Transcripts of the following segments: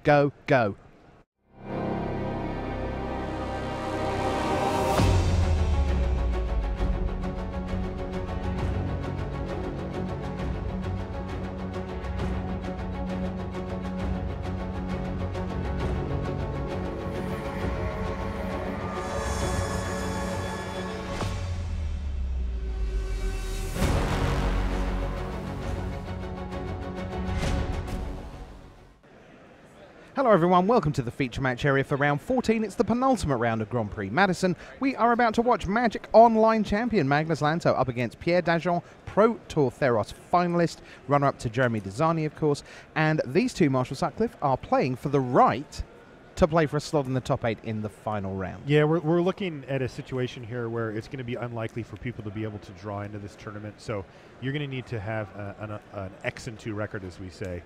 go, go. Hello everyone, welcome to the feature match area for round 14. It's the penultimate round of Grand Prix Madison. We are about to watch Magic Online champion Magnus Lanto up against Pierre Dagen, Pro Tour Theros finalist, runner-up to Jeremy Desani, of course. And these two, Marshall Sutcliffe, are playing for the right to play for a slot in the top 8 in the final round. Yeah, we're looking at a situation here where it's going to be unlikely for people to be able to draw into this tournament. So you're going to need to have an X-2 record, as we say,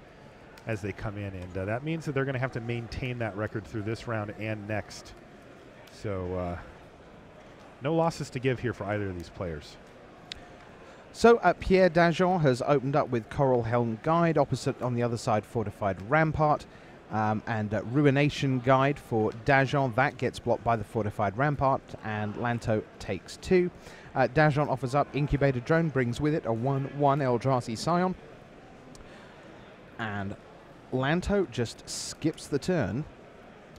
as they come in, and that means that they're going to have to maintain that record through this round and next. So no losses to give here for either of these players. So Pierre Dagen has opened up with Coral Helm Guide, opposite on the other side Fortified Rampart, and Ruination Guide for Dagen. That gets blocked by the Fortified Rampart, and Lanto takes 2. Dagen offers up Incubator Drone, brings with it a 1/1 Eldrazi Scion, and Lanto just skips the turn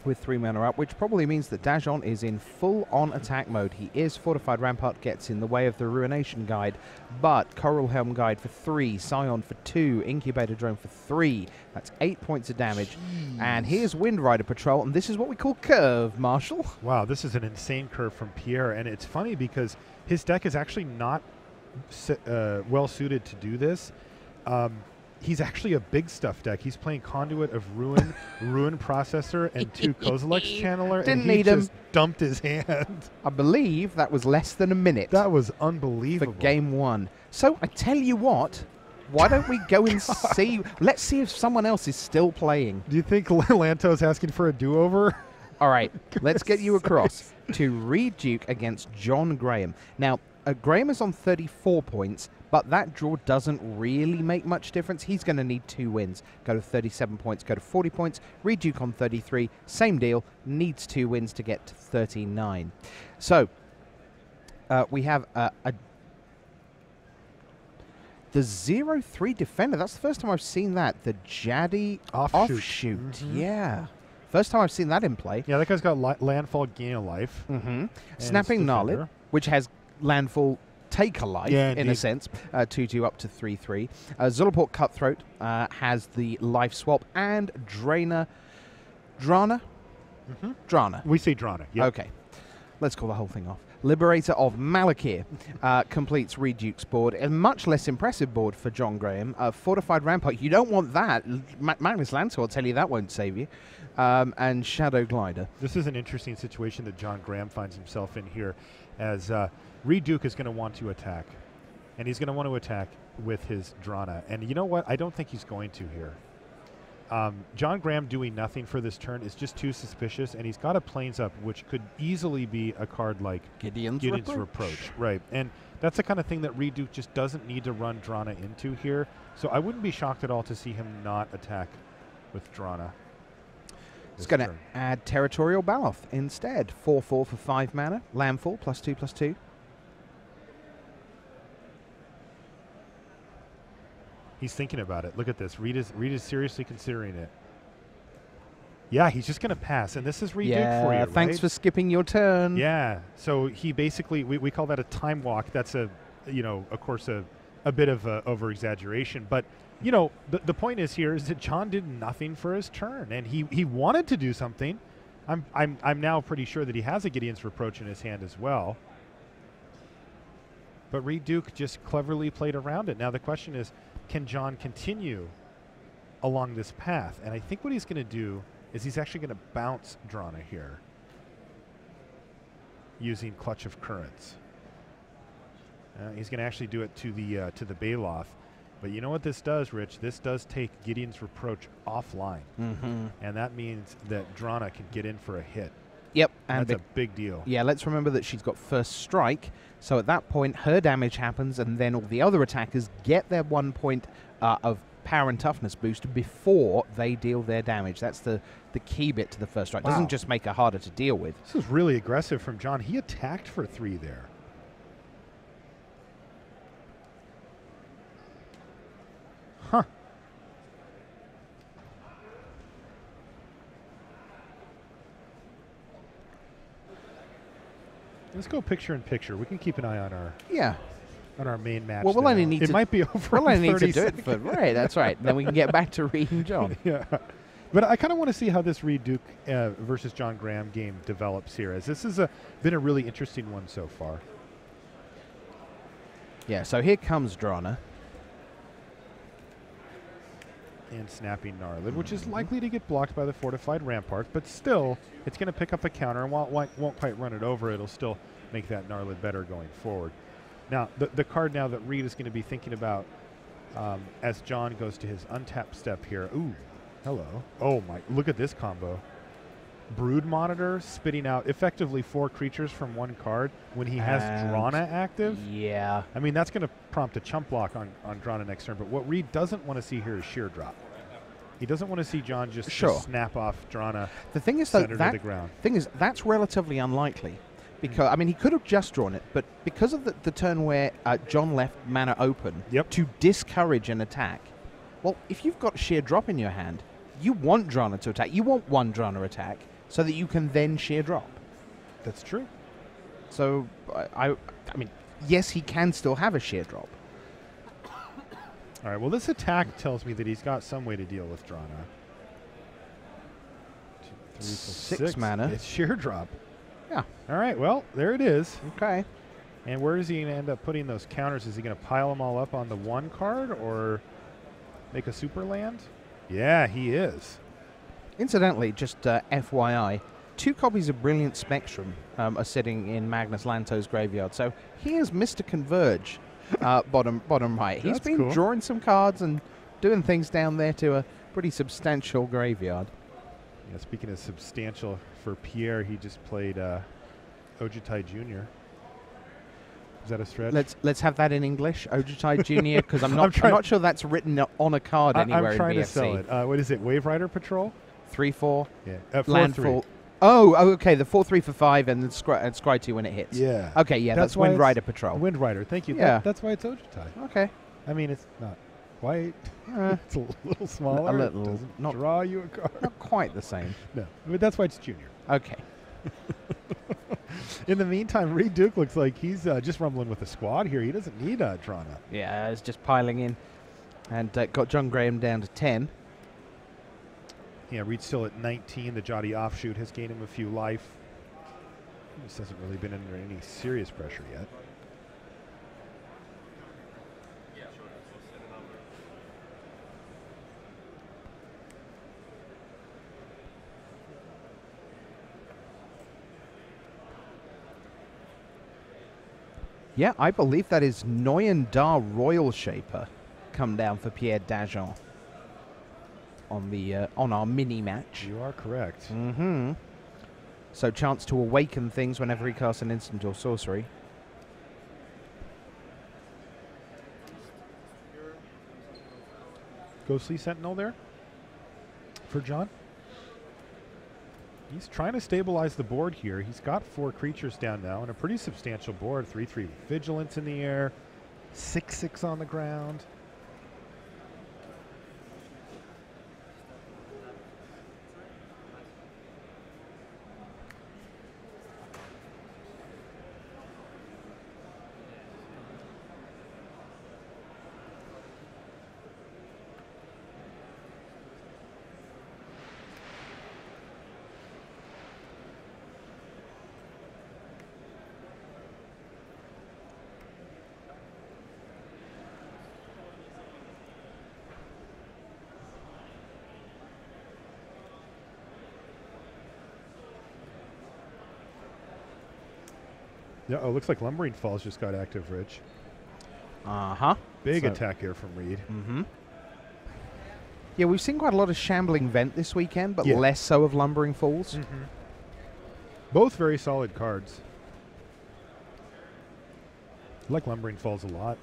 with 3 mana up, which probably means that Dagen is in full-on attack mode. He is. Fortified Rampart gets in the way of the Ruination Guide, but Coral Helm Guide for 3, Scion for 2, Incubator Drone for 3. That's 8 points of damage. Jeez. And here's Wind Rider Patrol, and this is what we call curve, Marshall. Wow, this is an insane curve from Pierre, and it's funny because his deck is actually not well-suited to do this. He's actually a big stuff deck. He's playing Conduit of Ruin, Ruin Processor, and 2 Kozilek's Channeler, Didn't and he need just him. dumped his hand. I believe that was less than a minute. That was unbelievable. For game 1. So I tell you what, why don't we go and see? Let's see if someone else is still playing. Do you think Lanto's asking for a do-over? All right, let's get you across to Reid Duke against Djon Graham. Now, Graham is on 34 points, but that draw doesn't really make much difference. He's going to need 2 wins. Go to 37 points, go to 40 points. Reid Duke on 33, same deal, needs 2 wins to get to 39. So, we have the 0-3 defender. That's the first time I've seen that. The Jaddy Offshoot. Mm-hmm. Yeah. First time I've seen that in play. Yeah, that guy's got landfall, gain a life. Mm-hmm. Snapping Gnarly, which has landfall, take a life, yeah, in a sense. 2/2 up to 3/3. Zulaport Cutthroat has the life swap, and Drana. Mm-hmm. Drana. We say Drana, yeah. Okay. Let's call the whole thing off. Liberator of Malakir completes Reid Duke's board. A much less impressive board for Djon Graham. Fortified Rampart, you don't want that. Magnus Lanto will tell you that won't save you. And Shadow Glider. This is an interesting situation that Djon Graham finds himself in here, as Reid Duke is going to want to attack. And he's going to want to attack with his Drana. And you know what? I don't think he's going to here. Djon Graham doing nothing for this turn is just too suspicious, and he's got a Plains up, which could easily be a card like Gideon's Reproach. Right, and that's the kind of thing that Reid Duke just doesn't need to run Drana into here. So I wouldn't be shocked at all to see him not attack with Drana. It's going to add Territorial Baloth instead. 4/4 for 5 mana. Landfall, +2/+2. He's thinking about it. Look at this. Reid is seriously considering it. Yeah, he's just going to pass. And this is Reid Duke for you, thanks for skipping your turn. Yeah. So he basically, we call that a time walk. That's of course, a bit of over-exaggeration. But, the point is here is that Djon did nothing for his turn. And he wanted to do something. I'm now pretty sure that he has a Gideon's Reproach in his hand as well. But Reid Duke just cleverly played around it. Now the question is, can Djon continue along this path? And I think what he's going to do is he's actually going to bounce Drana here using Clutch of Currents. He's going to actually do it to the Baloth. But you know what this does, Rich? This does take Gideon's Reproach offline. Mm-hmm. And that means that Drana can get in for a hit. Yep. And that's a big deal. Yeah, let's remember that she's got first strike. So at that point, her damage happens, and then all the other attackers get their 1 point of power and toughness boost before they deal their damage. That's the key bit to the first strike. Wow. Doesn't just make it harder to deal with. This is really aggressive from Djon. He attacked for 3 there. Huh. Let's go picture in picture. We can keep an eye on our main match. Well, we'll only need it to. might be over. We'll only in need to 30 do it seconds. for right. That's right. Then we can get back to Reid and Djon. Yeah. But I kind of want to see how this Reid Duke versus Djon Graham game develops here, as this has been a really interesting one so far. Yeah. So here comes Drana. And snapping Gnarlid, which is likely to get blocked by the fortified rampart, but still, it's going to pick up a counter, and while it won't quite run it over, it'll still make that Gnarlid better going forward. Now, the card now that Reid is going to be thinking about as Djon goes to his untapped step here. Ooh, hello. Oh, my, look at this combo. Brood Monitor spitting out effectively 4 creatures from 1 card when he has Drana active. Yeah. I mean, that's going to prompt a chump block on Drana next turn, but what Reid doesn't want to see here is sheer drop. He doesn't want to see Djon just snap off Drana. The thing is, though, to the ground. That's relatively unlikely. Because I mean, he could have just drawn it, but because of the turn where Djon left mana open to discourage an attack, well, if you've got sheer drop in your hand, you want Drana to attack. You want 1 Drana attack so that you can then sheer drop. That's true. So, I mean, yes, he can still have a sheer drop. All right, well, this attack tells me that he's got some way to deal with Drana. 2, 3, 6 mana. It's sheer drop. Yeah. All right, well, there it is. Okay. And where is he going to end up putting those counters? Is he going to pile them all up on the 1 card or make a super land? Yeah, he is. Incidentally, just FYI, 2 copies of Brilliant Spectrum are sitting in Magnus Lanto's graveyard. So he has Mr. Converge, bottom right. He's been drawing some cards and doing things down there to a pretty substantial graveyard. Yeah, speaking of substantial, for Pierre, he just played Ojutai Jr. Is that a stretch? Let's have that in English, Ojutai Jr. Because I'm not sure that's written on a card anywhere I'm trying in to sell BFC. it. What is it? Wave Rider Patrol? 3/4. Yeah. Landfall. Oh, okay. The 4/3 for 5 and then scry 2 when it hits. Yeah. Okay. Yeah, that's Wind Rider Patrol. Wind Rider. Thank you. Yeah. That's why it's Ojutai. Okay. I mean, it's not quite. It's a little smaller. A little. It doesn't Not draw you a card. Not quite the same. No, but that's why it's Junior. Okay. In the meantime, Reid Duke looks like he's just rumbling with the squad here. He doesn't need Drana. Yeah, it's just piling in, and got Djon Graham down to 10. Yeah, Reid's still at 19. The Jotty offshoot has gained him a few life. He just hasn't really been under any serious pressure yet. Yeah, I believe that is Noyan Dar Royal Shaper come down for Pierre Dagen on our mini match. You are correct. Mm-hmm. So chance to awaken things whenever he casts an instant or sorcery. Ghostly Sentinel there for Djon. He's trying to stabilize the board here. He's got 4 creatures down now and a pretty substantial board. 3/3 Vigilance in the air, 6/6 on the ground. Yeah, oh, looks like Lumbering Falls just got active, Rich. Uh-huh. Big attack here from Reid. Mm-hmm. Yeah, we've seen quite a lot of Shambling Vent this weekend, but less so of Lumbering Falls. Mm-hmm. Both very solid cards. I like Lumbering Falls a lot.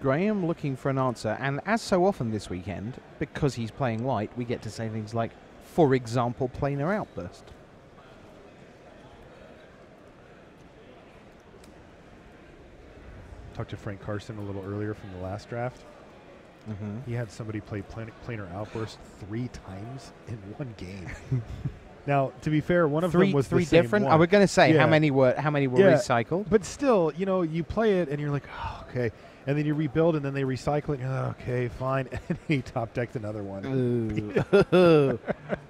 Graham looking for an answer, and as so often this weekend, because he's playing white, we get to say things like, for example, planar outburst. Talked to Frank Carson a little earlier from the last draft. He had somebody play planar outburst 3 times in one game. Now, to be fair, one of them was three the same different. one. I was going to say how many were recycled. But still, you know, you play it and you're like, oh, okay, and then you rebuild and then they recycle it. And you're like, okay, fine, and he top decked another one. Ooh.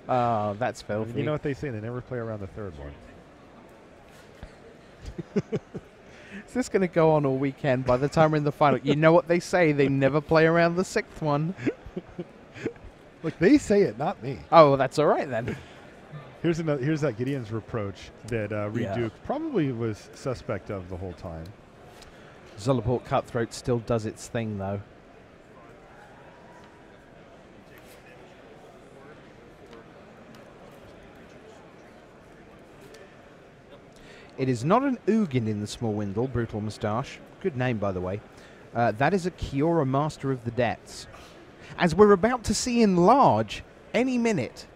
Oh, that's filthy. You know what they say? They never play around the third one. Is this going to go on all weekend? By the time we're in the final, you know what they say? They never play around the 6th one. Look, they say it, not me. Oh, well, that's all right then. Here's that Gideon's reproach that Reid Duke probably was suspect of the whole time. Zulaport Cutthroat still does its thing, though. It is not an Ugin in the small windle, Brutal Moustache. Good name, by the way. That is a Kiora Master of the Depths. As we're about to see in large any minute.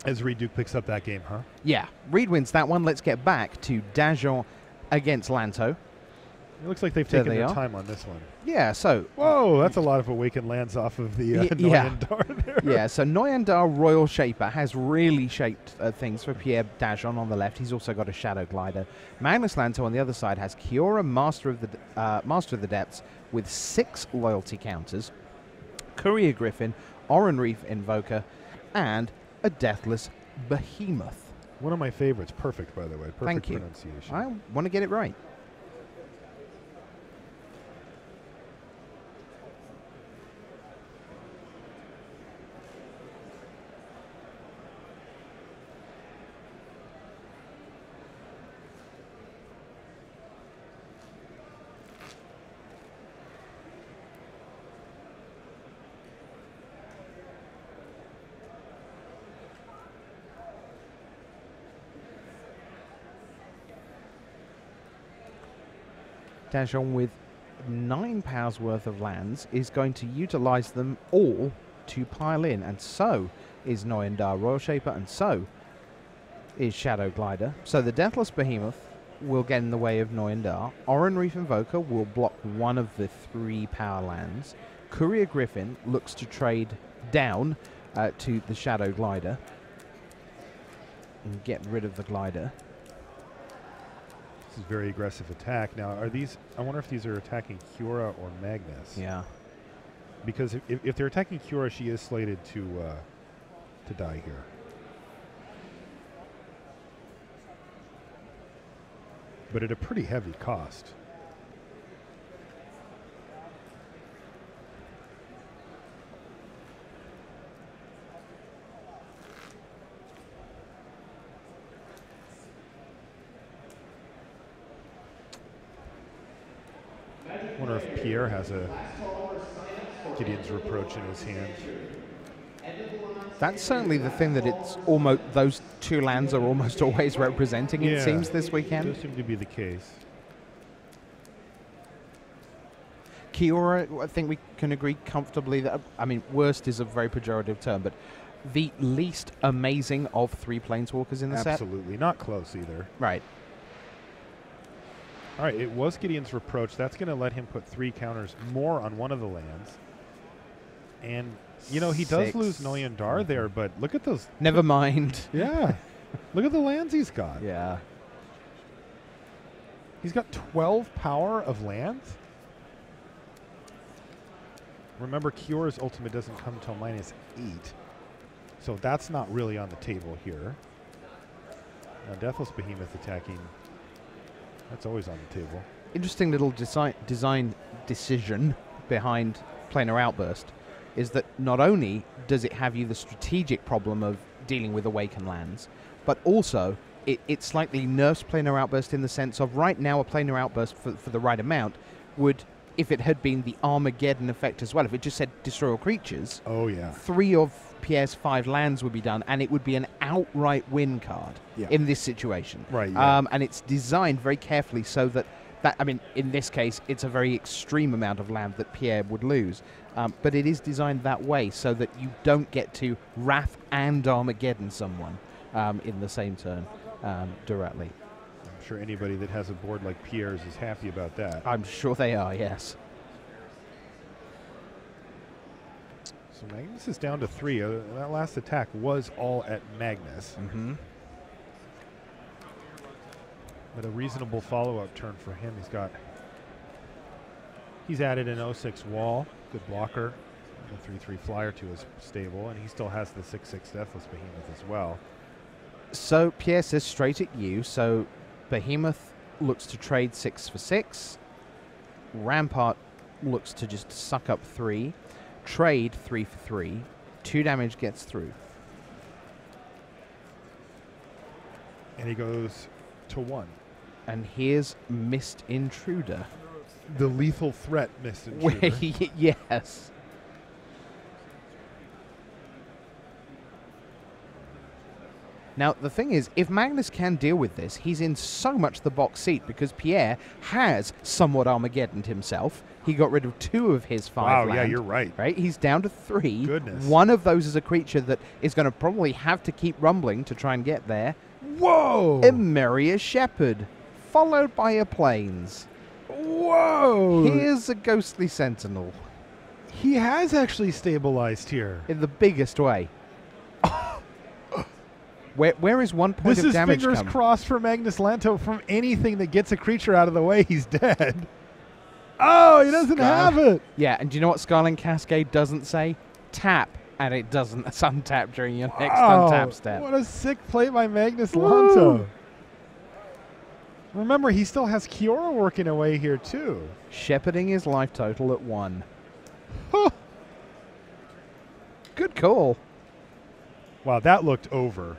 As Reid Duke picks up that game, huh? Yeah, Reid wins that one. Let's get back to Dagen against Lanto. It looks like they've taken their time on this one. Yeah, so... Whoa, that's a lot of awakened lands off of the Noyandar there. Yeah, so Noyandar Royal Shaper has really shaped things for Pierre Dagen on the left. He's also got a Shadow Glider. Magnus Lanto on the other side has Kiora, Master of the Depths, with 6 loyalty counters, Courier Griffin, Oran Reef Invoker, and a Deathless Behemoth. One of my favorites. Perfect, by the way. Perfect Thank you. pronunciation. I want to get it right. Dagen with 9 powers worth of lands is going to utilize them all to pile in, and so is Noyandar Royal Shaper, and so is Shadow Glider. So the Deathless Behemoth will get in the way of Noyandar. Oran Reef Invoker will block one of the 3 power lands. Courier Griffin looks to trade down to the Shadow Glider and get rid of the Glider. This is very aggressive attack. Now, are these... I wonder if these are attacking Kiora or Magnus. Yeah. Because if they're attacking Kiora, she is slated to die here. But at a pretty heavy cost. I wonder if Pierre has a Gideon's Reproach in his hand. That's certainly the thing that it's almost, those 2 lands are almost always representing, it seems, this weekend. It does seem to be the case. Kiora, I think we can agree comfortably that, I mean, worst is a very pejorative term, but the least amazing of 3 Planeswalkers in the set. Absolutely. Not close either. Right. All right, it was Gideon's Reproach. That's going to let him put 3 counters more on one of the lands. And, you know, he does lose Noyandar there, but look at those. Never mind. Yeah. Look at the lands he's got. Yeah. He's got 12 power of lands. Remember, Kiora's ultimate doesn't come until -8. So that's not really on the table here. Now, Deathless Behemoth attacking. That's always on the table. Interesting little design decision behind Planar Outburst is that not only does it have you the strategic problem of dealing with Awakened lands, but also it slightly nerfs Planar Outburst in the sense of right now a Planar Outburst for the right amount would, if it had been the Armageddon effect as well, if it just said destroy all creatures, oh yeah, 3 of Pierre's 5 lands would be done, and it would be an outright win card in this situation. Right. Yeah. And it's designed very carefully so that That, I mean, in this case, it's a very extreme amount of land that Pierre would lose. But it is designed that way so that you don't get to Wrath and Armageddon someone in the same turn directly. I'm sure anybody that has a board like Pierre's is happy about that. I'm sure they are, yes. So Magnus is down to 3. That last attack was all at Magnus. Mm-hmm. But a reasonable follow-up turn for him. He's added an 0-6 wall, good blocker, a 3-3 flyer to his stable, and he still has the 6-6 Deathless Behemoth as well. So Pierre says straight at you. So Behemoth looks to trade 6 for 6. Rampart looks to just suck up 3. Trade 3 for 3. 2 damage gets through. And he goes to 1. And here's Mist Intruder. The lethal threat, Mist Intruder. Yes. Now, the thing is, if Magnus can deal with this, he's in so much the box seat because Pierre has somewhat Armageddoned himself. He got rid of 2 of his 5 Wow, land, yeah, you're right. Right? He's down to 3. Goodness. One of those is a creature that is going to probably have to keep rumbling to try and get there. Whoa! Emeria Shepherd, followed by a Plains. Whoa! Here's a Ghostly Sentinel. He has actually stabilized here. In the biggest way. Where is 1 point This of is damage fingers come? crossed for Magnus Lanto from anything that gets a creature out of the way. He's dead. Oh, he doesn't have it. Yeah, and do you know what Scarlet Cascade doesn't say? Tap, and it doesn't untap during your next untap step. What a sick play by Magnus Lanto. Remember, he still has Kiora working away here, too. Shepherding his life total at 1. Good call. Wow, that looked over.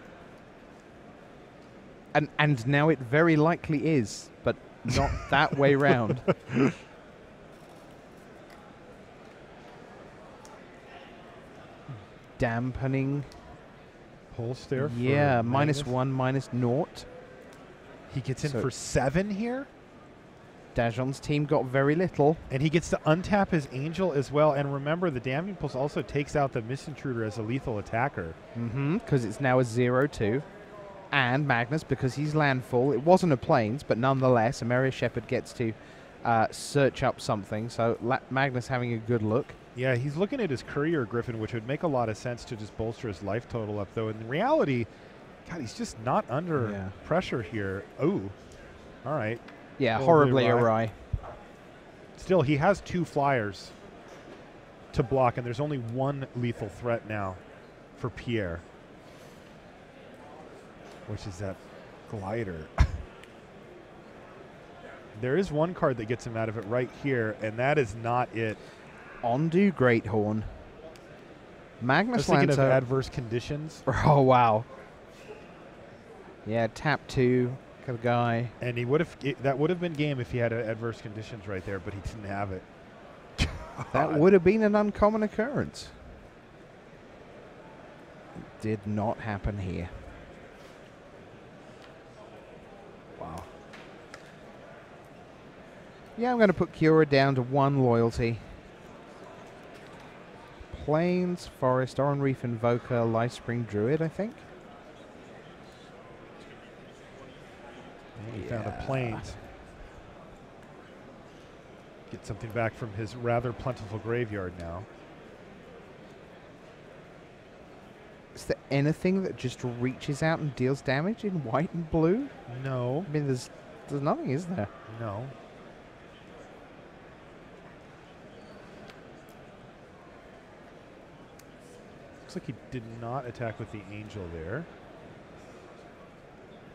And now it very likely is, but not that way round. Dampening. Pulse there. Yeah, for Magnus. -1, -0. He gets in So for 7 here. Dagen's team got very little. And he gets to untap his Angel as well. And remember, the Damning Pulse also takes out the Mist Intruder as a lethal attacker. Mm-hmm, because it's now a 0-2. And Magnus, because he's landfall, it wasn't a Plains, but nonetheless, Emeria Shepherd gets to search up something. So Magnus having a good look. Yeah, he's looking at his Courier Griffin, which would make a lot of sense to just bolster his life total up, though. In reality, God, he's just not under pressure here. Ooh. All right. Yeah, horribly awry. Still, he has 2 flyers to block, and there's only 1 lethal threat now for Pierre, which is that glider. There is 1 card that gets him out of it right here, and that is not it. Ondu Greathorn. Magnus I was thinking of Lanto. adverse conditions. Oh, wow. Yeah, tap 2. Got a guy. And he would have that would have been game if he had adverse conditions right there, but he didn't have it. That would have been an uncommon occurrence. It did not happen here. Wow. Yeah, I'm going to put Kiora down to 1 loyalty. Plains, Forest, Oran Reef Invoker, Lifespring Druid, I think. He found a Plains. Get something back from his rather plentiful graveyard now. Is there anything that just reaches out and deals damage in white and blue? No. I mean, there's nothing, is there? No. Looks like he did not attack with the Angel there.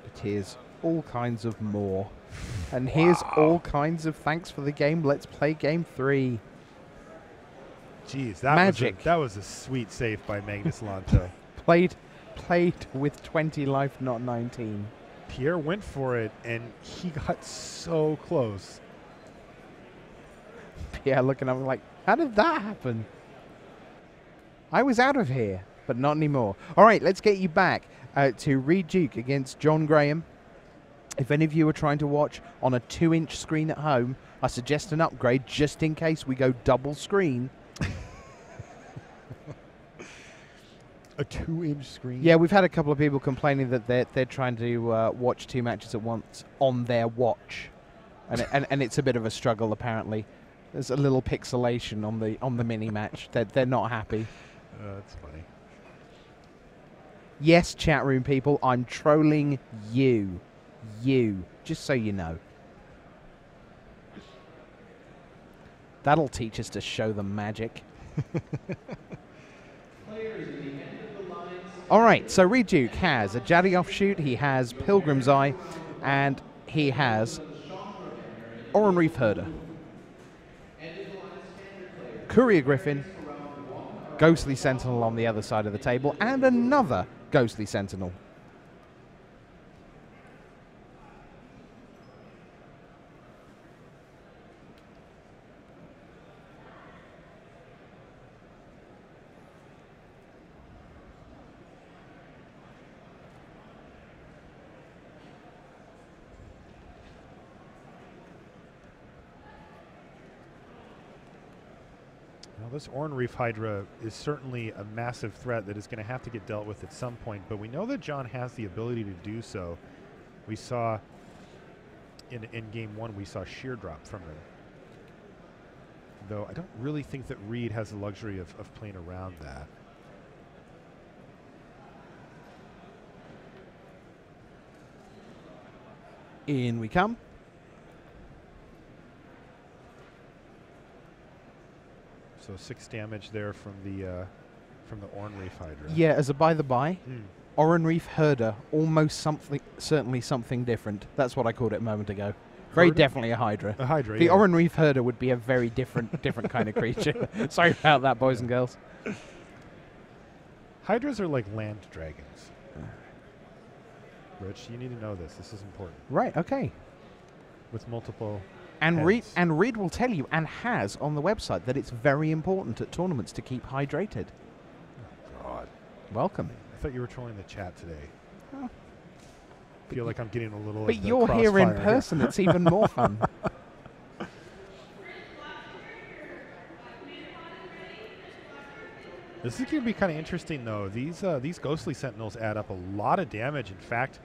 It is all kinds of more. And here's all kinds of thanks for the game. Let's play game 3. Jeez, that was a sweet save by Magnus Lanto. Played with 20 life, not 19. Pierre went for it, and he got so close. Pierre looking at me like, how did that happen? I was out of here, but not anymore. All right, let's get you back to Reid Duke against Djon Graham. If any of you are trying to watch on a 2-inch screen at home, I suggest an upgrade just in case we go double screen. A 2-inch screen? Yeah, we've had a couple of people complaining that they're trying to watch 2 matches at once on their watch, and it's a bit of a struggle apparently. There's a little pixelation on the mini match. They're not happy. That's funny. Yes, chat room people, I'm trolling you. Just so you know. That'll teach us to show them magic. All right, so Reid Duke has a Jaddy offshoot, he has Pilgrim's Eye, and he has Oran Reef Herder, Courier Griffin, Ghostly Sentinel on the other side of the table, and another Ghostly Sentinel. Well, this Oran Reef Hydra is certainly a massive threat that is going to have to get dealt with at some point, but we know that Djon has the ability to do so. We saw in Game 1, we saw Sheer Drop from him. Though I don't really think that Reid has the luxury of playing around that. In we come. So 6 damage there from the Oran Reef Hydra. Yeah, as a by the by, Oran Reef Herder, almost certainly something different. That's what I called it a moment ago. Very definitely a Hydra. A Hydra, The Oran Reef Herder would be a very different kind of creature. Sorry about that, boys and girls. Hydras are like land dragons. Rich, you need to know this. This is important. Right, okay. With multiple And heads. Reid will tell you, and has on the website, that it's very important at tournaments to keep hydrated. God. Welcome. I thought you were trolling the chat today. Oh. I feel like I'm getting a little. But you're here in person. It's even more fun. This is going to be kind of interesting, though. These Ghostly Sentinels add up a lot of damage. In fact,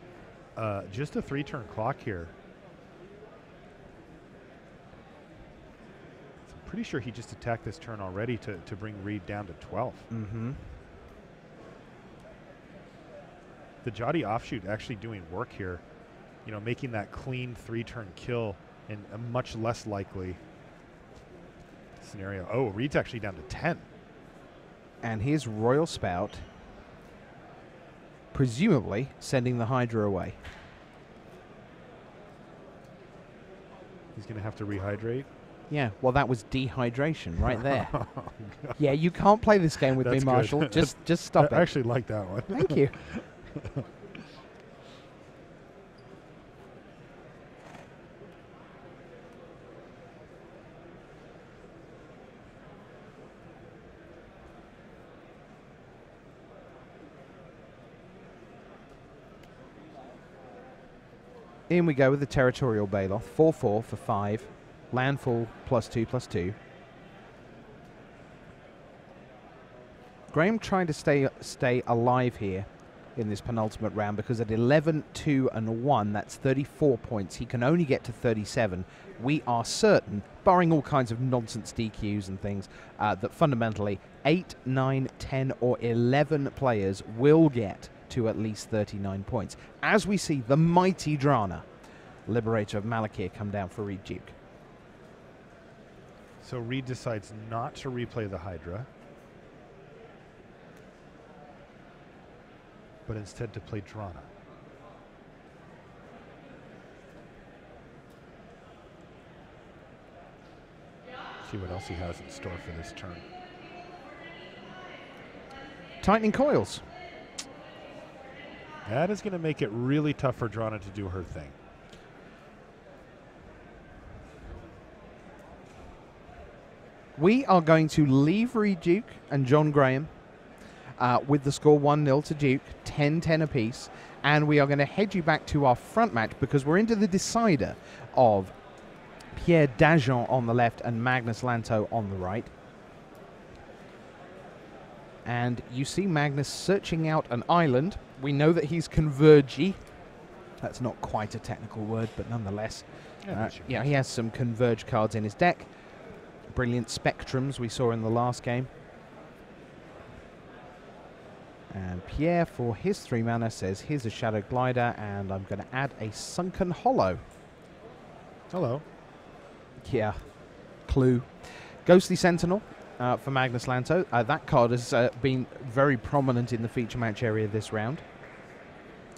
just a 3-turn clock here. So I'm pretty sure he just attacked this turn already to bring Reid down to 12. Mm-hmm. The Jaddy offshoot actually doing work here, you know, making that clean 3-turn kill in a much less likely scenario. Oh, Reid's actually down to 10. And his Royal Spout, presumably sending the Hydra away. He's going to have to rehydrate. Yeah, well, that was dehydration right there. Yeah, you can't play this game with That's me, Marshall. good. Just stop it. I actually like that one. Thank you. In we go with the Territorial Baloth. 4/4 for 5. Landfall +2/+2. Graham trying to stay alive here in this penultimate round, because at 11, 2, and 1, that's 34 points. He can only get to 37. We are certain, barring all kinds of nonsense DQs and things, that fundamentally 8, 9, 10, or 11 players will get to at least 39 points. As we see the mighty Drana, Liberator of Malakir, come down for Reid Duke. So Reid decides not to replay the Hydra, but instead to play Drana. See what else he has in store for this turn. Tightening coils. That is going to make it really tough for Drana to do her thing. We are going to leave Reid Duke and Djon Graham with the score 1-0 to Duke, 10-10 apiece. And we are going to head you back to our front match because we're into the decider of Pierre Dagen on the left and Magnus Lanto on the right. And you see Magnus searching out an island. We know that he's convergy. That's not quite a technical word, but nonetheless. Yeah, he has some converge cards in his deck. Brilliant spectrums we saw in the last game. And Pierre, for his 3 mana, says, here's a Shadow Glider, and I'm going to add a Sunken Hollow. Hello. Yeah. Clue. Ghostly Sentinel for Magnus Lanto. That card has been very prominent in the feature match area this round.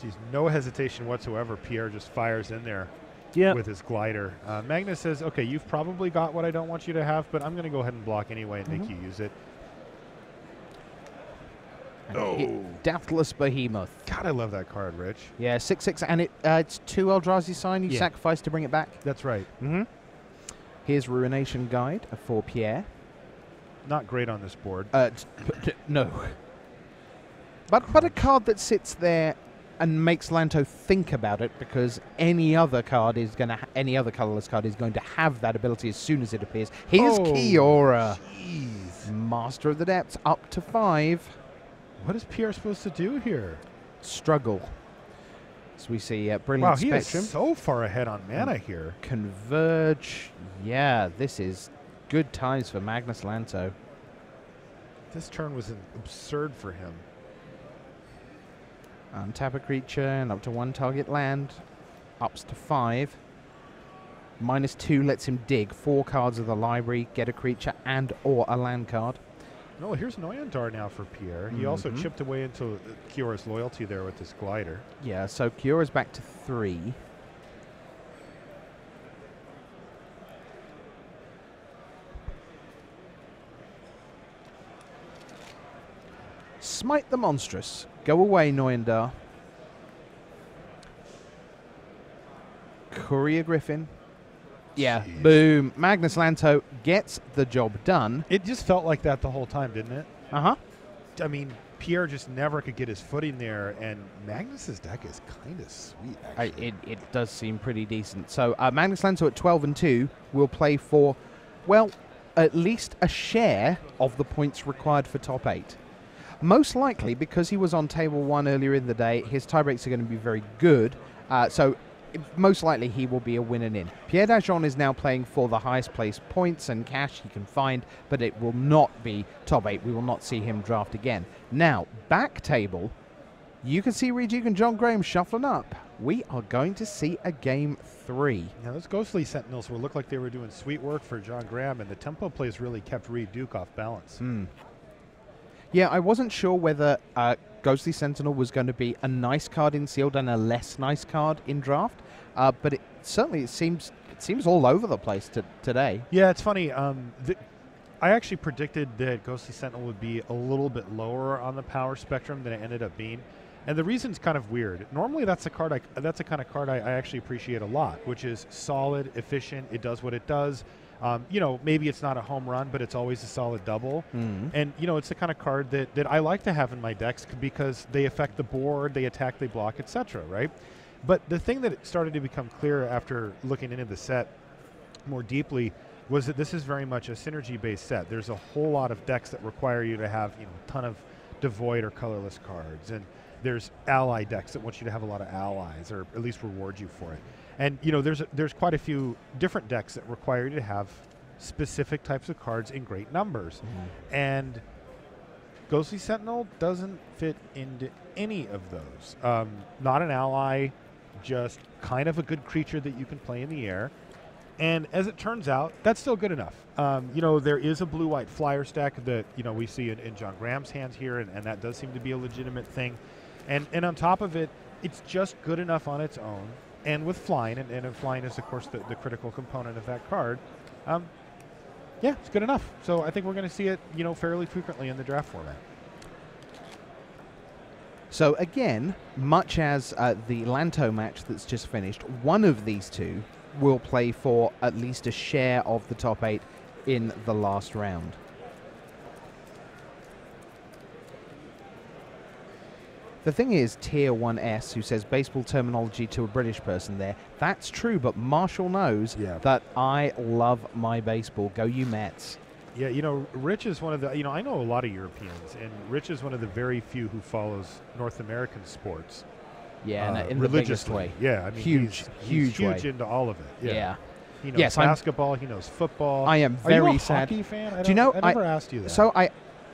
Geez, no hesitation whatsoever. Pierre just fires in there with his glider. Magnus says, okay, you've probably got what I don't want you to have, but I'm going to go ahead and block anyway and make you use it. Deathless Behemoth. God, I love that card, Rich. Yeah, 6/6, and it's 2 Eldrazi sign. You sacrifice to bring it back. That's right. Here's Ruination Guide for Pierre. Not great on this board. No. But a card that sits there and makes Lanto think about it, because any other card is going to any other colorless card is going to have that ability as soon as it appears. Here's Kiora. Jeez. Master of the Depths, up to 5. What is Pierre supposed to do here? Struggle. So we see Brilliant wow, Spectrum. He is so far ahead on mana here. Converge. Yeah, this is good times for Magnus Lanto. This turn was absurd for him. Untap a creature and up to 1 target land. Ups to 5. -2 lets him dig 4 cards of the library, get a creature and or a land card. Oh, here's Noyandar now for Pierre. He also chipped away into Kiora's loyalty there with this glider. Yeah, so Kiora's back to 3. Smite the Monstrous. Go away, Noyandar. Courier Griffin. Yeah, Jeez. Boom. Magnus Lanto gets the job done. It just felt like that the whole time, didn't it? Uh-huh. I mean, Pierre just never could get his footing there, and Magnus's deck is kind of sweet, actually. It does seem pretty decent. So Magnus Lanto at 12 and 2 will play for, well, at least a share of the points required for top 8. Most likely, because he was on table 1 earlier in the day, his tiebreaks are going to be very good. So most likely he will be a winner in. Pierre Dagen is now playing for the highest place points and cash he can find, but it will not be top 8. We will not see him draft again. Now, back table, you can see Reid and Jon Graham shuffling up. We are going to see a game 3. Now, those Ghostly Sentinels will look like they were doing sweet work for Jon Graham, and the tempo plays really kept Reid Duke off balance. Yeah, I wasn't sure whether Ghostly Sentinel was going to be a nice card in sealed and a less nice card in draft, but it certainly seems all over the place today. Yeah, it's funny. I actually predicted that Ghostly Sentinel would be a little bit lower on the power spectrum than it ended up being, and the reason's kind of weird. Normally, that's a card. That's the kind of card I actually appreciate a lot, which is solid, efficient. It does what it does. You know, maybe it's not a home run, but it's always a solid double. And, you know, it's the kind of card that I like to have in my decks because they affect the board, they attack, they block, etc., right? But the thing that started to become clear after looking into the set more deeply was that this is very much a synergy-based set. There's a whole lot of decks that require you to have, you know, a ton of devoid or colorless cards. And there's ally decks that want you to have a lot of allies or at least reward you for it. And, you know, there's quite a few different decks that require you to have specific types of cards in great numbers. And Ghostly Sentinel doesn't fit into any of those. Not an ally, just kind of a good creature that you can play in the air. And as it turns out, that's still good enough. You know, there is a blue-white flyer stack that, you know, we see in Jon Graham's hands here, and that does seem to be a legitimate thing. And on top of it, it's just good enough on its own. And with flying, and flying is, of course, the critical component of that card, yeah, it's good enough. So I think we're going to see it, you know, fairly frequently in the draft format. So again, much as the Lanto match that's just finished, one of these two will play for at least a share of the top 8 in the last round. The thing is, Tier 1S, who says baseball terminology to a British person there, that's true, but Marshall knows that I love my baseball. Go you Mets. Yeah, you know, Rich is one of the, you know, I know a lot of Europeans, and Rich is one of the very few who follows North American sports. Yeah, in the biggest way. Yeah, I mean, huge huge into all of it. Yeah. He knows basketball, he knows football. I am very Are you a sad. hockey fan? Do you know, I never asked you that. So I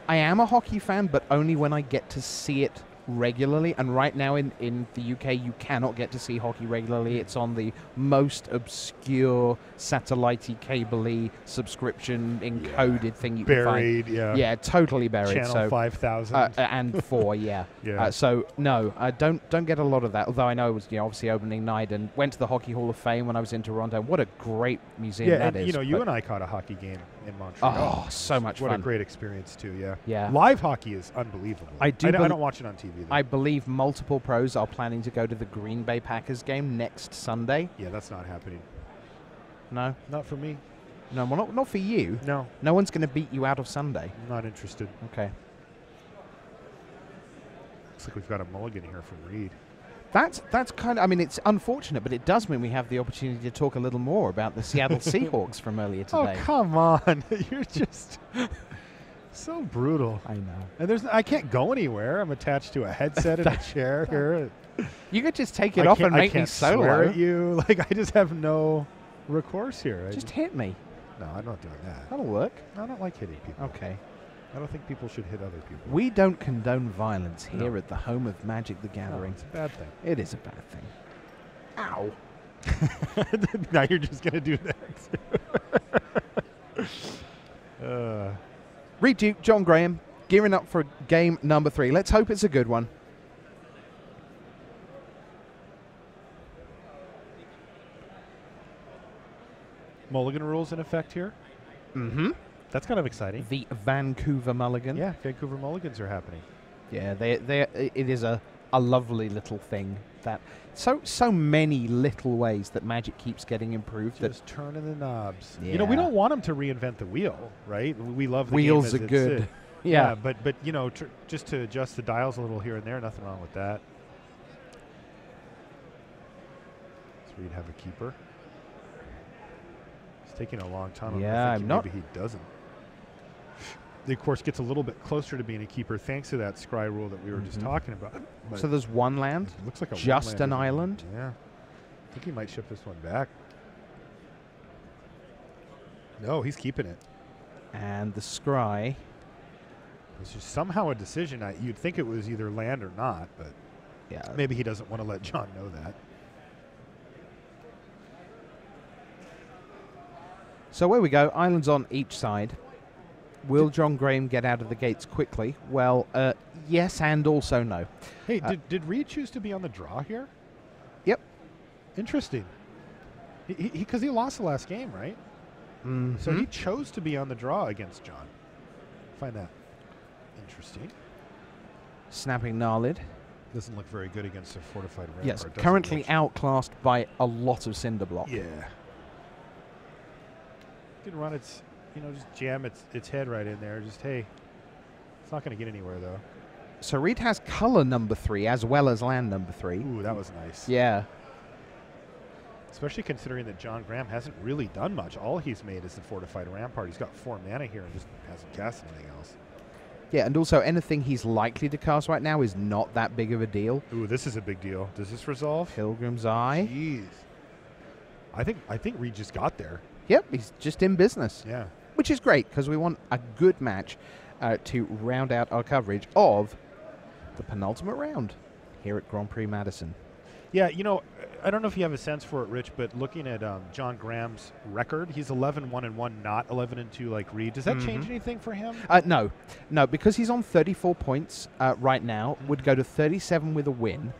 am a hockey fan, but only when I get to see it regularly, and right now in the UK you cannot get to see hockey regularly. It's on the most obscure satellite-y, cable-y subscription encoded thing you can find. Yeah, totally buried. Channel 5000 and 4, so no, I don't get a lot of that. Although I know it was obviously opening night, and went to the Hockey Hall of Fame when I was in Toronto. What a great museum that is! You know, you and I caught a hockey game in Montreal. Oh, so much fun! What a great experience too. Yeah. Yeah. Live hockey is unbelievable. I don't watch it on TV. I believe multiple pros are planning to go to the Green Bay Packers game next Sunday. Yeah, that's not happening. No? Not for me. No, well, not for you. No. No one's going to beat you out of Sunday. I'm not interested. Okay. Looks like we've got a mulligan here from Reid. That's kind of, I mean, it's unfortunate, but it does mean we have the opportunity to talk a little more about the Seattle Seahawks from earlier today. Oh, come on. You're just so brutal. I know. And I can't go anywhere. I'm attached to a headset and a chair here. You could just take it off and make me solo. I can't swear at you. Like, I just have no recourse here. Just hit me. No, I'm not doing that. That'll work. I don't like hitting people. Okay. I don't think people should hit other people. We don't condone violence here at the home of Magic the Gathering. No, it's a bad thing. It is a bad thing. Ow. Now you're just going to do that. Reid Duke, Djon Graham, gearing up for game number 3. Let's hope it's a good one. Mulligan rules in effect here? Mm-hmm. That's kind of exciting. The Vancouver Mulligan. Yeah, Vancouver Mulligans are happening. Yeah, it is a lovely little thing that so many little ways that Magic keeps getting improved. Just turning the knobs. Yeah. You know, we don't want them to reinvent the wheel, right? We love the wheels game are good. Yeah, but you know, just to adjust the dials a little here and there, nothing wrong with that. Does Reid have a keeper? It's taking a long time. Yeah, maybe he doesn't. He, of course, gets a little bit closer to being a keeper thanks to that scry rule that we were just talking about. But so there's one land? Looks like just an island? Yeah. I think he might ship this one back. No, he's keeping it. And the scry. It's just somehow a decision. You'd think it was either land or not, but maybe he doesn't want to let Djon know that. So where we go, islands on each side. Will Djon Graham get out of the gates quickly? Well, yes and also no. Hey, did Reid choose to be on the draw here? Yep. Interesting. Because he lost the last game, right? Mm-hmm. So he chose to be on the draw against Djon. Find that interesting. Snapping Gnarlid. Doesn't look very good against a fortified rampart. Yes, currently outclassed by a lot of Cinder Block. Yeah. Could run its, just jam its head right in there. Just, hey, it's not going to get anywhere, though. So Reid has color number 3 as well as land number 3. Ooh, that was nice. Yeah. Especially considering that Djon Graham hasn't really done much. All he's made is the fortified rampart. He's got 4 mana here and just hasn't cast anything else. Yeah, and also anything he's likely to cast right now is not that big of a deal. Ooh, this is a big deal. Does this resolve? Pilgrim's Eye. Jeez. I think Reid just got there. Yep, he's just in business. Yeah. Which is great, because we want a good match to round out our coverage of the penultimate round here at Grand Prix Madison. Yeah, I don't know if you have a sense for it, Rich, but looking at Djon Graham's record, he's 11-1-1, not 11-2 like Reid. Does that change anything for him? No, because he's on 34 points right now, would go to 37 with a win.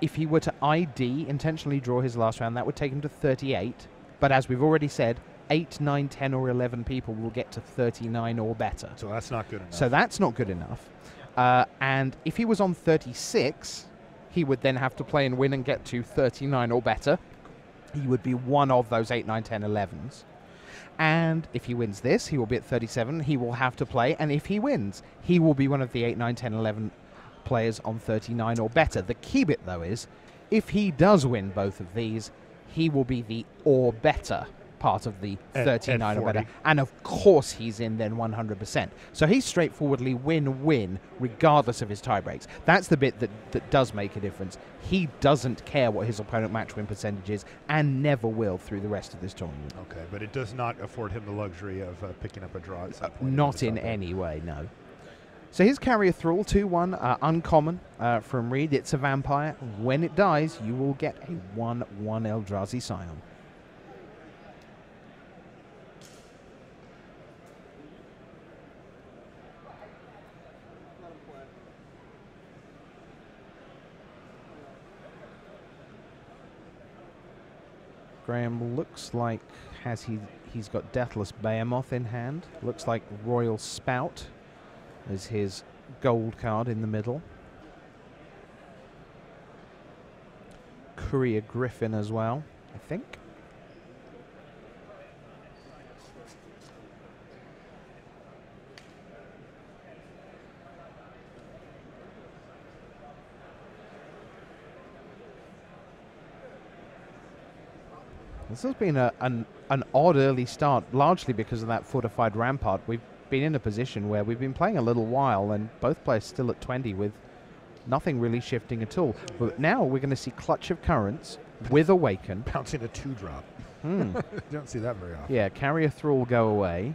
If he were to ID, intentionally draw his last round, that would take him to 38. But as we've already said, 8, 9, 10, or 11 people will get to 39 or better. So that's not good enough. So that's not good enough. And if he was on 36, he would then have to play and win and get to 39 or better. He would be one of those 8, 9, 10, 11s. And if he wins this, he will be at 37. He will have to play. And if he wins, he will be one of the 8, 9, 10, 11 players on 39 or better. The key bit, though, is if he does win both of these, he will be the or better part of the 39 or better. And of course he's in then 100%. So he's straightforwardly win-win regardless of his tie breaks. That's the bit that does make a difference. He doesn't care what his opponent match win percentage is and never will through the rest of this tournament. Okay, but it does not afford him the luxury of picking up a draw at some point. Not in any way, no. So here's Carrier Thrall, 2-1, uncommon from Reid. It's a vampire. When it dies, you will get a 1-1 Eldrazi Scion. Graham looks like he's got Deathless Behemoth in hand. Looks like Royal Spout is his gold card in the middle. Courier Griffin as well, I think. This has been an odd early start, largely because of that fortified rampart. We've been in a position where we've been playing a little while, and both players still at 20 with nothing really shifting at all. But now we're going to see Clutch of Currents with Awaken. Bouncing a 2-drop. Don't see that very often. Yeah, Carrier Thrall go away.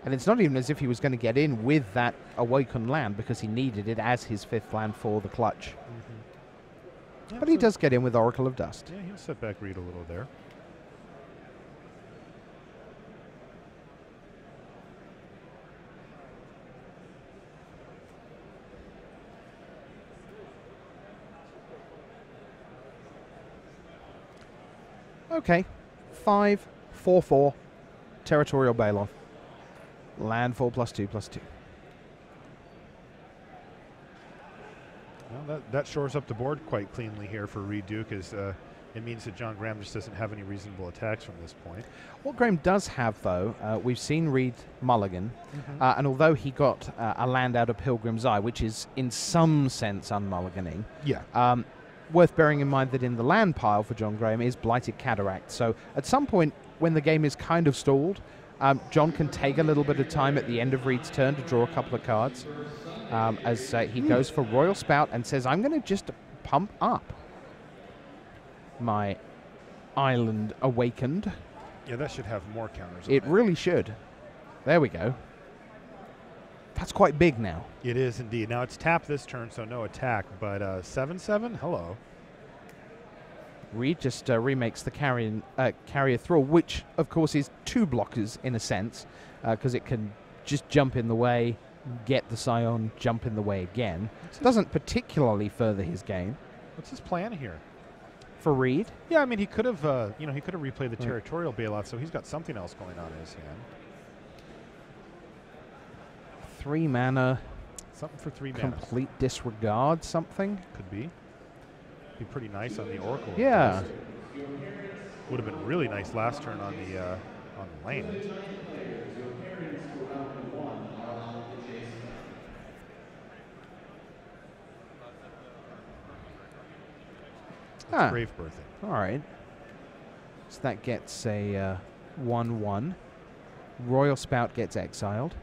And it's not even as if he was going to get in with that Awaken land because he needed it as his 5th land for the Clutch. Yeah, but he does get in with Oracle of Dust. Yeah, he'll set back Reid a little there. Okay. 5/4/4. Territorial Baloth. Landfall +2/+2. Well, that shores up the board quite cleanly here for Reid Duke, as it means that John Graham just doesn't have any reasonable attacks from this point. What Graham does have, though, we've seen Reid mulligan, and although he got a land out of Pilgrim's Eye, which is in some sense unmulliganing, worth bearing in mind that in the land pile for John Graham is Blighted Cataract. So at some point when the game is kind of stalled, John can take a little bit of time at the end of Reid's turn to draw a couple of cards. As he goes for Royal Spout and says, I'm going to just pump up my Island Awakened. Yeah, that should have more counters on it. It really should. There we go. That's quite big now. It is indeed. Now it's tapped this turn, so no attack, but 7/7, hello. Reid just remakes the Carrier Thrall, which, of course, is 2 blockers in a sense, because it can just jump in the way, get the Scion, jump in the way again. Doesn't particularly further his game. What's his plan here? For Reid? Yeah, I mean, he could have, he could have replayed the Territorial Bailout, so he's got something else going on in his hand. 3 mana. Something for 3 mana. Complete disregard something? Could be. Be pretty nice on the Oracle. Yeah. Would have been really nice last turn on the land. That's Grave Birthing. All right. So that gets a 1/1. Royal Spout gets exiled.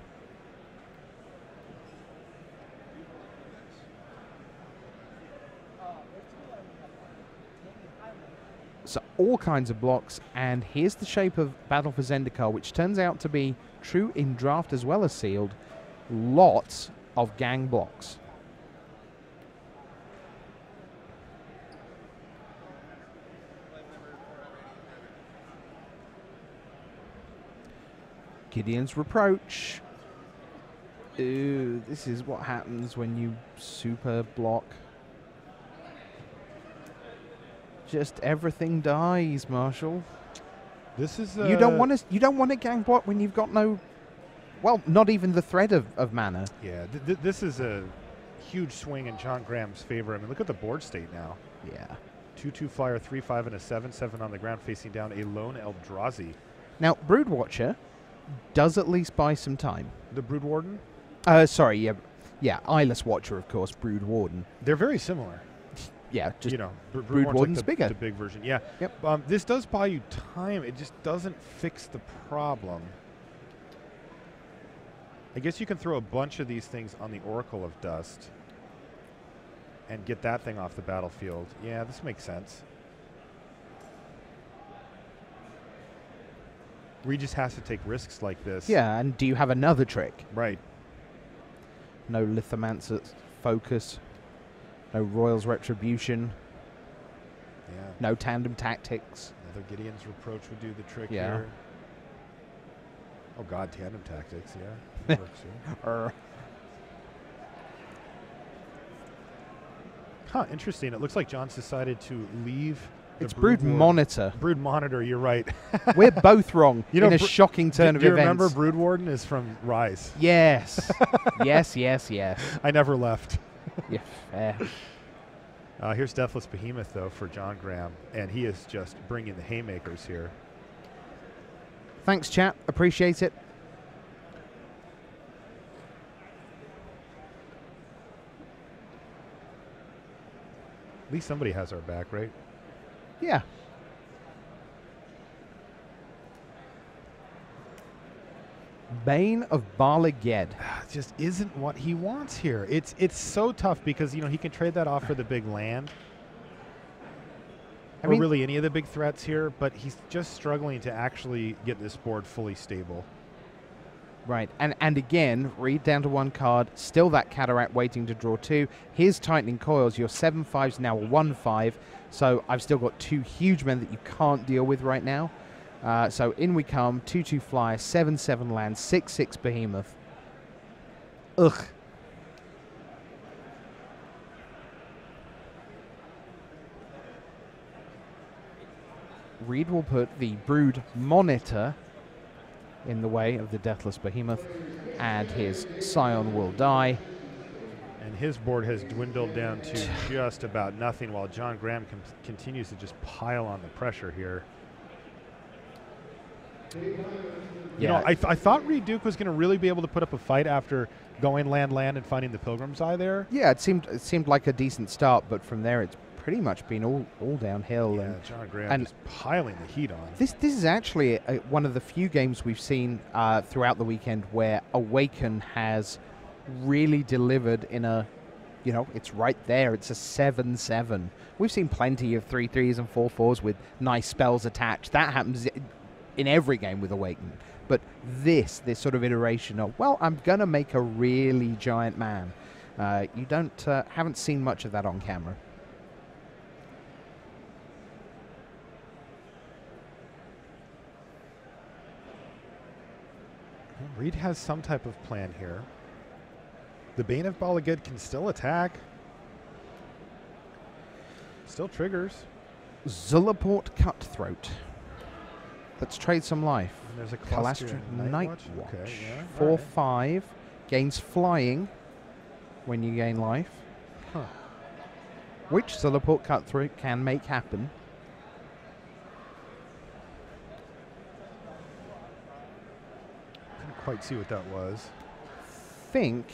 So all kinds of blocks, and here's the shape of Battle for Zendikar, which turns out to be true in draft as well as sealed. Lots of gang blocks. Gideon's Reproach. Ooh, this is what happens when you super block. Just everything dies, Marshall. This is you don't want to gang block when you've got no, well, not even the threat of mana. Yeah, this is a huge swing in John Graham's favor. I mean, look at the board state now. Yeah. 2/2 flyer, 3/5, and a 7/7 on the ground, facing down a lone Eldrazi. Now, Broodwatcher does at least buy some time. The Broodwarden? Sorry, yeah. Yeah, Eyeless Watcher, of course, Brood Warden. They're very similar. Yeah, just You know, Brood Warden's like bigger. the big version. Yeah. Yep. This does buy you time. It just doesn't fix the problem. I guess you can throw a bunch of these things on the Oracle of Dust and get that thing off the battlefield. Yeah, this makes sense. Reid just has to take risks like this. Yeah, and do you have another trick? Right. No Lithomancer's Focus. No Royal's Retribution. Yeah. No Tandem Tactics. Another Gideon's Reproach would do the trick Yeah. here. Oh God, Tandem Tactics, yeah. That works too. Huh, interesting. It looks like John's decided to leave the It's Brood Ward. Monitor. Brood Monitor, you're right. We're both wrong You know, in a shocking turn of Do you events. remember Brood Warden is from Rise? Yes. yes. I never left. Yeah, fair. Here's Deathless Behemoth, though, for John Graham, and he is just bringing the haymakers here. Thanks, chat. Appreciate it. At least somebody has our back, right? Yeah. Bane of Balaged. It just isn't what he wants here. It's so tough because, you know, he can trade that off for the big land. I Or mean, really any of the big threats here, but he's just struggling to actually get this board fully stable. right. And again, Reid down to one card. Still that Cataract waiting to draw two. Here's Tightening Coils. Your 7/5's now a 1/5. So I've still got two huge men that you can't deal with right now. So in we come. 2/2 flyer, 7/7 land, 6/6 Behemoth. Ugh. Reid will put the Brood Monitor in the way of the Deathless Behemoth, and his Scion will die. And his board has dwindled down to just about nothing while John Graham continues to just pile on the pressure here. You know, I thought Reid Duke was going to really be able to put up a fight after going land, and finding the Pilgrim's Eye there. Yeah, it seemed like a decent start, but from there it's pretty much been all downhill. Yeah, And John Graham just piling the heat on. this is actually one of the few games we've seen throughout the weekend where Awaken has really delivered in a, you know, it's right there. It's a 7/7. We've seen plenty of 3/3s and 4/4s with nice spells attached. That happens in every game with Awaken. But this sort of iteration of, well, I'm going to make a really giant man. You haven't seen much of that on camera. Reid has some type of plan here. The Bane of Balaged can still attack. Still triggers. Zulaport Cutthroat. Let's trade some life. And there's a Calastria Nightwatch. Okay, yeah. 4/5. Gains flying when you gain life. Huh. Which Zulaport Cutthroat can make happen. Couldn't quite see what that was. Think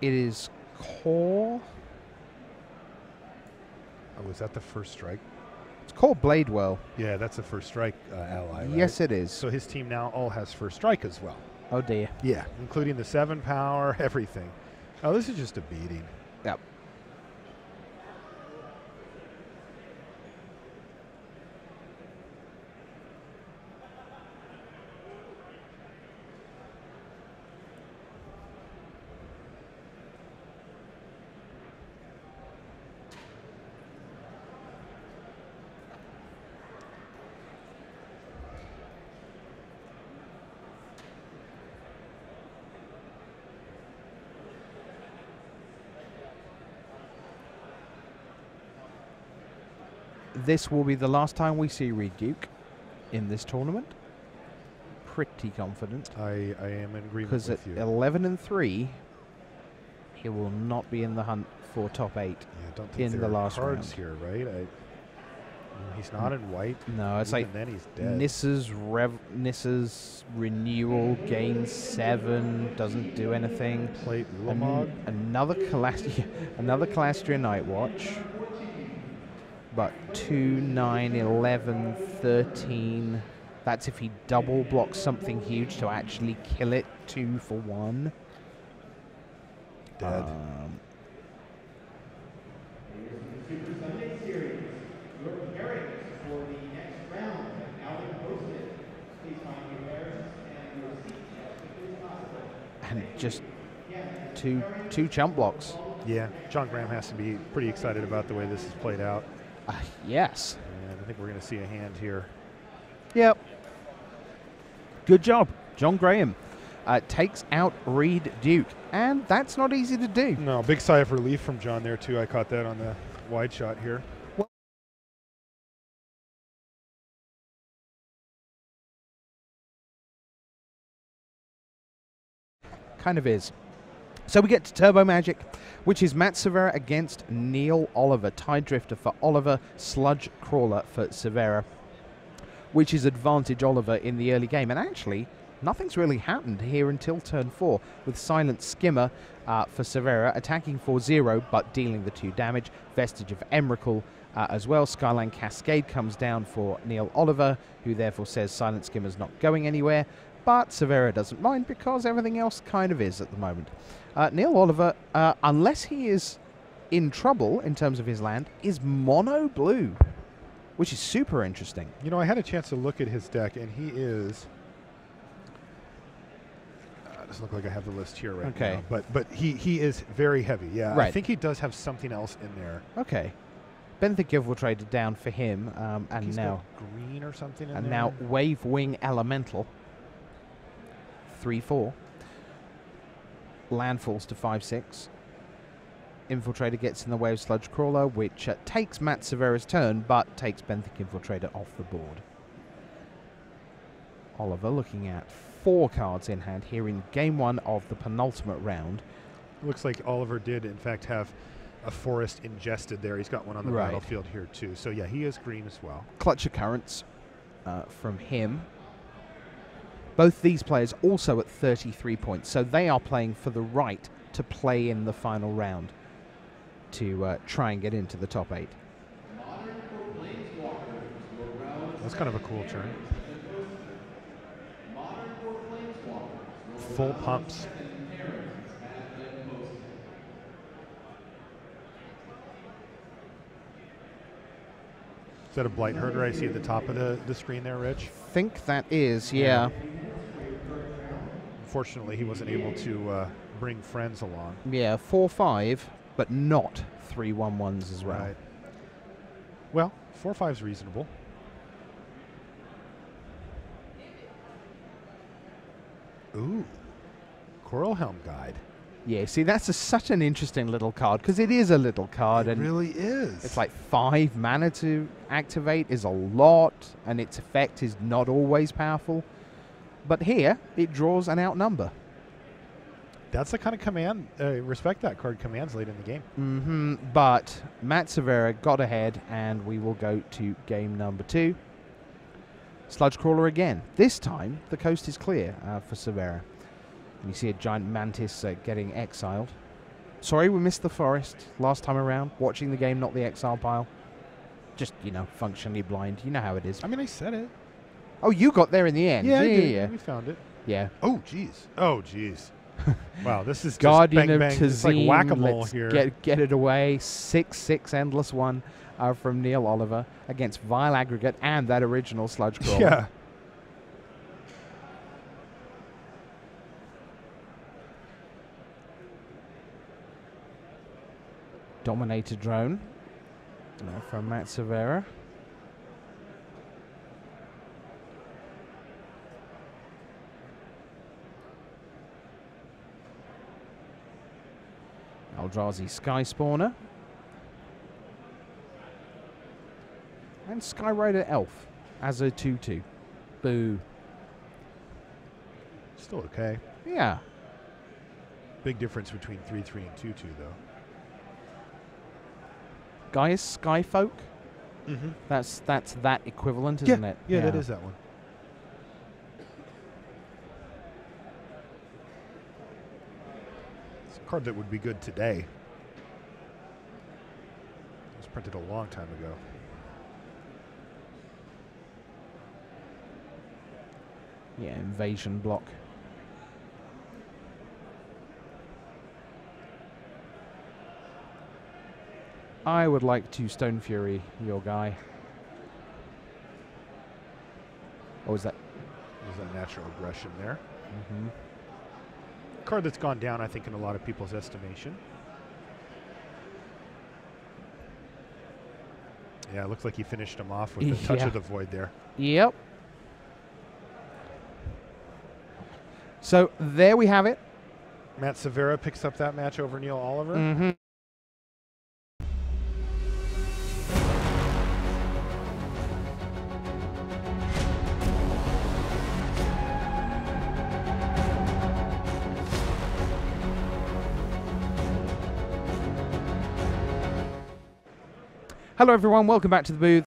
it is Core. Oh, was that the first strike? It's called Bladewell. Yeah, that's the first strike ally, right? Yes, it is. So his team now all has first strike as well. Oh dear. Yeah, including the 7 power, everything. Oh, this is just a beating. Yep. This will be the last time we see Reid Duke in this tournament. Pretty confident. I am in agreement Because with at you. 11-3, he will not be in the hunt for top 8 Yeah, I don't think in there the are last cards round. here, right? He's not in white. No, it's Even like then he's dead. Nissa's renewal gains 7, doesn't do anything. Plate Ulamog. Another Calastria Night Watch. But 2, 9, 11, 13. That's if he double blocks something huge to actually kill it. 2 for 1. Dead. And just two jump blocks. Yeah, Djon Graham has to be pretty excited about the way this has played out. Yes. And I think we're going to see a hand here. Yep. Good job. Djon Graham takes out Reid Duke. And that's not easy to do. No, big sigh of relief from Djon there, too. I caught that on the wide shot here. Kind of is. So we get to Turbo Magic, which is Matt Severa against Neil Oliver. Tide Drifter for Oliver, Sludge Crawler for Severa, which is advantage Oliver in the early game. And actually, nothing's really happened here until turn 4, with Silent Skimmer for Severa, attacking for 0, but dealing the 2 damage. Vestige of Emrakul as well. Skyline Cascade comes down for Neil Oliver, who therefore says Silent Skimmer's not going anywhere. But Severa doesn't mind because everything else kind of is at the moment. Neil Oliver, unless he is in trouble in terms of his land, is mono blue, which is super interesting. You know, I had a chance to look at his deck, and he is... doesn't look like I have the list here right now. But he is very heavy, yeah. Right. I think he does have something else in there. Okay. Benthic Infiltrator down for him, and He's now... got green or something in and there. now Wave Wing Elemental. 3/4. Land falls to 5/6. Infiltrator gets in the way of Sludge Crawler, which takes Matt Severa's turn, but takes Benthic Infiltrator off the board. Oliver looking at 4 cards in hand here in game 1 of the penultimate round. Looks like Oliver did, in fact, have a forest ingested there. He's got one on the battlefield here, too. So, yeah, he is green as well. Clutch Occurrence from him. Both these players also at 33 points, so they are playing for the right to play in the final round to try and get into the top 8. That's kind of a cool turn. Full pumps. Is that a Blight Herder I see at the top of the screen there, Rich? I think that is, yeah. Unfortunately, he wasn't able to bring friends along. Yeah, 4/5, but not 3/1/1s as well. Right. Well, 4/5 is reasonable. Ooh, Coral Helm Guide. Yeah, see, that's such an interesting little card, because it is a little card. It and really is. It's like 5 mana to activate is a lot, and its effect is not always powerful. But here, it draws an outnumber. That's the kind of command, respect that card commands late in the game. But Matt Severa got ahead, and we will go to game number 2. Sludge Crawler again. This time, the coast is clear for Severa. And you see a giant mantis getting exiled. Sorry, we missed the forest last time around. Watching the game, not the exile pile. Just, you know, functionally blind. You know how it is. I mean, I said it. Oh, you got there in the end. Yeah, we found it. Yeah. Oh, jeez. Oh, jeez. Wow, this is Guardian just bang, of bang. It's like Tazim, whack-a-mole let's here. Get it away. 6/6 Endless One from Neil Oliver against Vile Aggregate and that original Sludge Crawler. Yeah. Dominator Drone from Matt Severa. Eldrazi Sky Spawner. And Skyrider Elf as a 2/2. Boo. Still okay. Yeah. Big difference between 3/3 and 2/2, though. Gaius Skyfolk That's that equivalent, isn't it? Yeah, that is that one. It's a card that would be good today. It was printed a long time ago. Yeah, invasion block. I would like to Stone Fury your guy. Or is that? There's a natural aggression there. Card that's gone down, I think, in a lot of people's estimation. Yeah, it looks like he finished him off with the touch of the void there. Yep. So there we have it. Matt Severa picks up that match over Neil Oliver. Hello everyone, welcome back to the booth.